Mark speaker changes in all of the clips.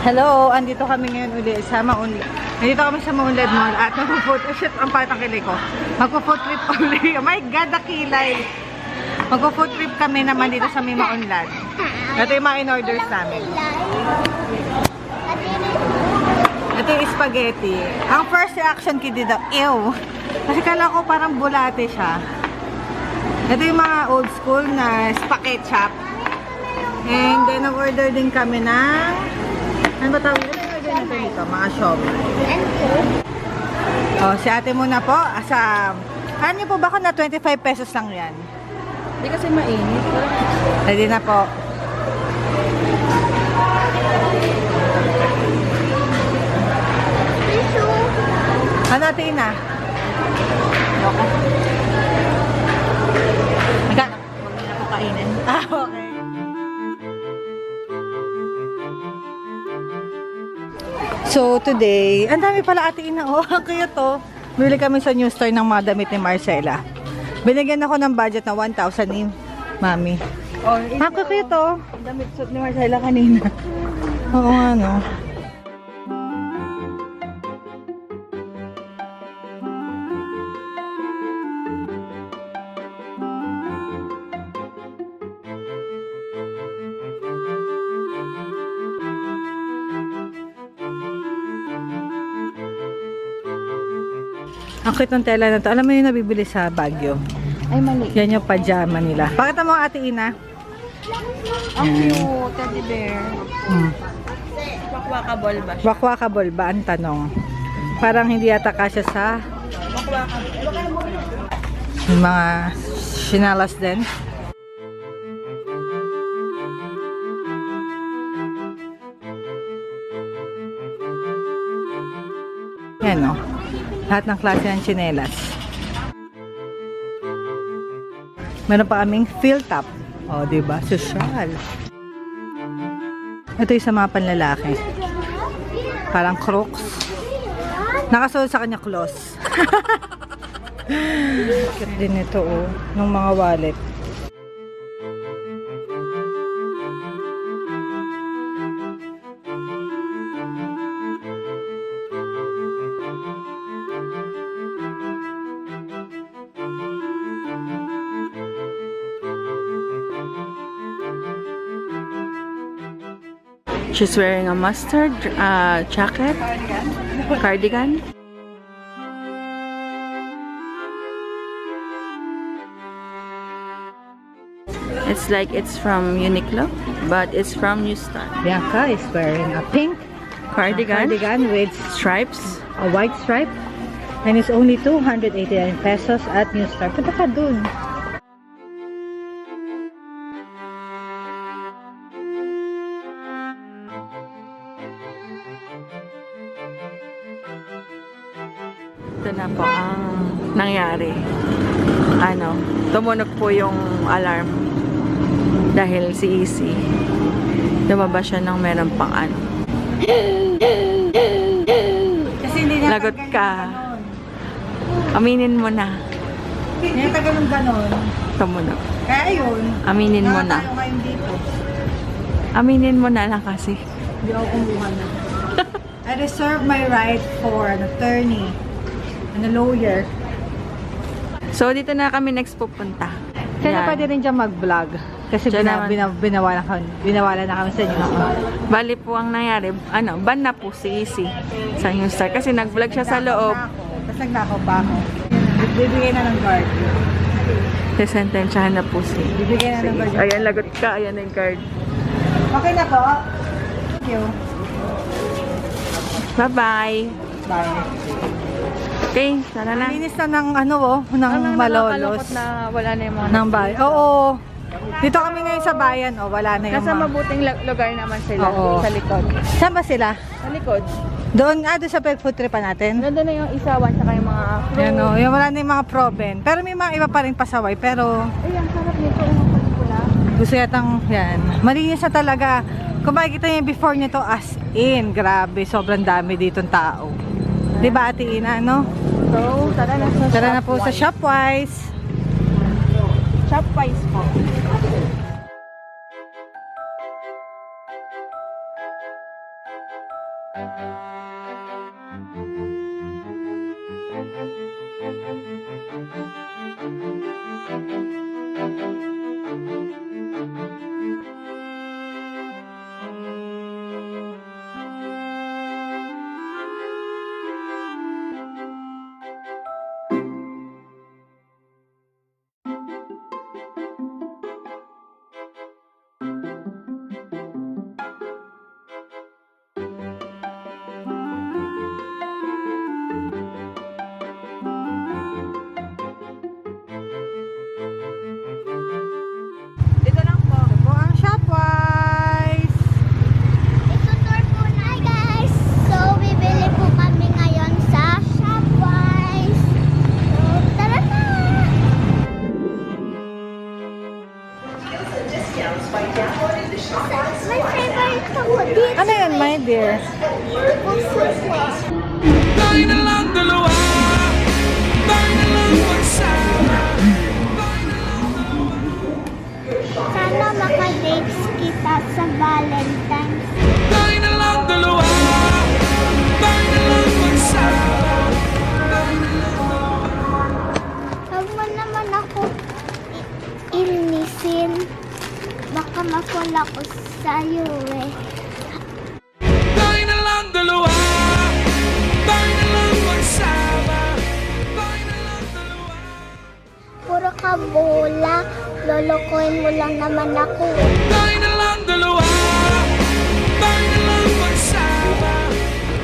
Speaker 1: Hello, andito kami ngayon ulit sa Maunlad. Nandito kami sa Maunlad Mall at magpo-food ang patang kilay ko. Magpo-food trip ulit. Oh my God, nakilay. Magpo-food trip kami naman dito sa may Maunlad. Ito yung mga in-orders namin. Ito yung spaghetti. Ang first reaction ko dito, ew. Kasi kala ko parang bulate siya. Ito yung mga old school na spaghetti shop. And then, nag-order din kami ng ano ba tawag? Ano order nito? Mga shop. Oh, si ate muna po. Ano niyo po ba kung na 25 pesos lang yan?
Speaker 2: Hindi kasi mainit.
Speaker 1: Ready na po. Ano ate na?
Speaker 2: Okay.
Speaker 1: Magkano?
Speaker 2: Huwag na ako kainin.
Speaker 1: Okay. So, today, ang dami pala ate ina. Oh, kaya to. Bili kami sa new store ng mga damit ni Marcela. Binigyan ako ng budget na 1,000 ni Mami.
Speaker 2: Oh,
Speaker 1: Ako kaya to.
Speaker 2: damit suit ni Marcela kanina.
Speaker 1: Oo nga, no. Ang cute ng tela na to. Alam mo yung nabibili sa Baguio.
Speaker 2: Ay, mali.
Speaker 1: Yan yung pajama nila. Pakita mo ate Ina.
Speaker 2: Ang cute, teddy bear. Wakwakabol ba siya?
Speaker 1: Wakwakabol ba ang tanong? Parang hindi yata kasya sa yung mga shinalas din. Yan o. Lahat ng klase ng tsinelas. Meron pa kaming field top. O, diba? Social. Ito yung sa mga panlalaki. Parang Crocs. Nakasuot sa kanya clothes. Cute din ito, oh. Nung mga wallet.
Speaker 2: She's wearing a mustard jacket. Cardigan. It's like it's from Uniqlo, but it's from New Star.
Speaker 1: Bianca is wearing a pink
Speaker 2: Cardigan,
Speaker 1: cardigan with
Speaker 2: stripes.
Speaker 1: a white stripe. And it's only 289 pesos at New Star. Punta ka dun.
Speaker 2: Ito na po ang nangyari. Tumunog po yung alarm dahil si Easy lumabas siya ng meron pang
Speaker 1: Kasi hindi niya
Speaker 2: lagot ka. Aminin mo na.
Speaker 1: Hindi niya tagalong ganon.
Speaker 2: Tumunog.
Speaker 1: Kaya yun.
Speaker 2: Aminin mo na.
Speaker 1: Tayo ngayon dito.
Speaker 2: Aminin mo na lang kasi.
Speaker 1: Hindi ako kumuha na. I reserve my right for an attorney and a lawyer.
Speaker 2: So, dito na kami next pupunta.
Speaker 1: Kaya
Speaker 2: Yan.
Speaker 1: pwede rin dyan mag-vlog. Kasi
Speaker 2: Diyan naman.
Speaker 1: binawalan na kami sa inyo.
Speaker 2: Bali po ang nangyari, ban na po si Easy sa New Star kasi nag-vlog siya sa loob.
Speaker 1: Tapos nagnakaw pa ako. Bibigay na ng guard.
Speaker 2: Sesentensyahan na po si
Speaker 1: Bibigay na ng guard.
Speaker 2: Ayan, lagot ka. Ayan yung card.
Speaker 1: Okay na po. Thank you.
Speaker 2: Bye-bye.
Speaker 1: Bye.
Speaker 2: Okay, tara na.
Speaker 1: Linis na ng ng Malolos.
Speaker 2: Na wala na yung mga
Speaker 1: Ng bayan. Oo. Dito kami ngayon sa bayan. Wala na yung
Speaker 2: nasa
Speaker 1: mga...
Speaker 2: mabuting lugar naman sila.
Speaker 1: Oo.
Speaker 2: Sa likod.
Speaker 1: Saan ba sila?
Speaker 2: Sa likod.
Speaker 1: Doon sa food trip natin.
Speaker 2: Nandun na yung isawan saka yung mga fruit.
Speaker 1: Yan o. Yung wala na yung mga proben. Pero may mga iba pa rin pasaway. Pero
Speaker 2: Ay, ang sarap nito. Yung pelikula.
Speaker 1: gusto yatang yan. Malinis na talaga. Kung makikita niyo yung before nito as in. Grabe. Sobrang dami ditong tao. Diba ate Ina, no?
Speaker 2: So, tara na sa
Speaker 1: Tara na po sa Shopwise.
Speaker 2: Shopwise po.
Speaker 1: Dito lang po. Ito po ang Shopwise.
Speaker 3: Itutur po na. Hi guys! So, bibili po kami ngayon sa Shopwise. So, tara na! My favorite po dito.
Speaker 1: Ano yun, my dear?
Speaker 4: Tayo na lang dalawa, tayo na lang magsama.
Speaker 3: Sana maka-dates kita sa Valentine's.
Speaker 4: Tayo na lang dalawa, tayo na lang magsama.
Speaker 3: Huwag mo naman ako inisin. Baka ma-fall ako sa'yo eh.
Speaker 4: Tayo na lang dalawa, tayo na lang magsama. Tayo na lang dalawa.
Speaker 3: Puro ka bola. Lolokohin mo lang naman ako.
Speaker 4: Tayo na lang dalawa, tayo na lang magsama.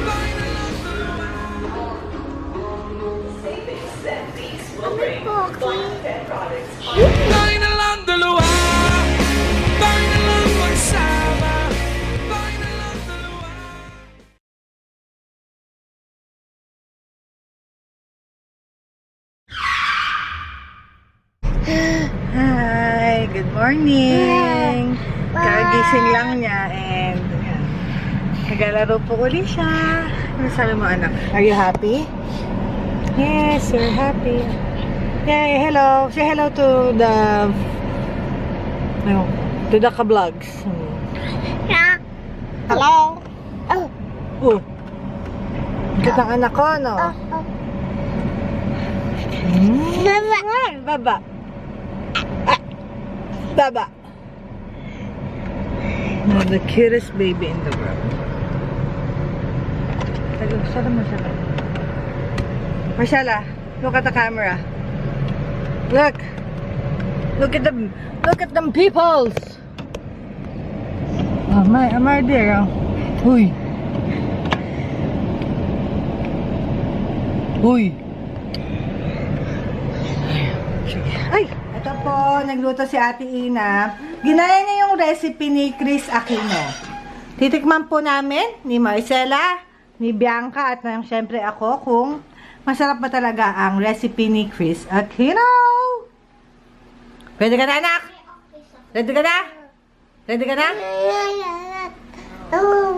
Speaker 4: Tayo na lang dalawa. Tayo na lang dalawa, tayo na lang magsama. Tayo na lang dalawa.
Speaker 1: Hi, good morning. Kagising lang niya and yan. Naglalaro po ulit siya. Ano sabi mo, anak? Are you happy? Yes, you're happy. Yay, hello. Say hello to the ano, to the ka-vlogs. Hello.
Speaker 3: Oh,
Speaker 1: Oh. Ito ang anak ko, no?
Speaker 3: oh, oh.
Speaker 1: Ay, baba. Ah, baba. No, the cutest baby in the world. Tago, sala mo siya. Marcella, look at the camera. Look. Look at them peoples. Oh my dear. Oh. Uy. Uy. Ay, ito po, nagluto si Ate Ina. Ginaya niya yung recipe ni Chris Aquino. Titikman po namin ni Marcela, ni Bianca, at syempre ako kung masarap ba talaga ang recipe ni Chris Aquino. Ready ka na, anak? Ready ka na? Ready ka na?
Speaker 3: Oh,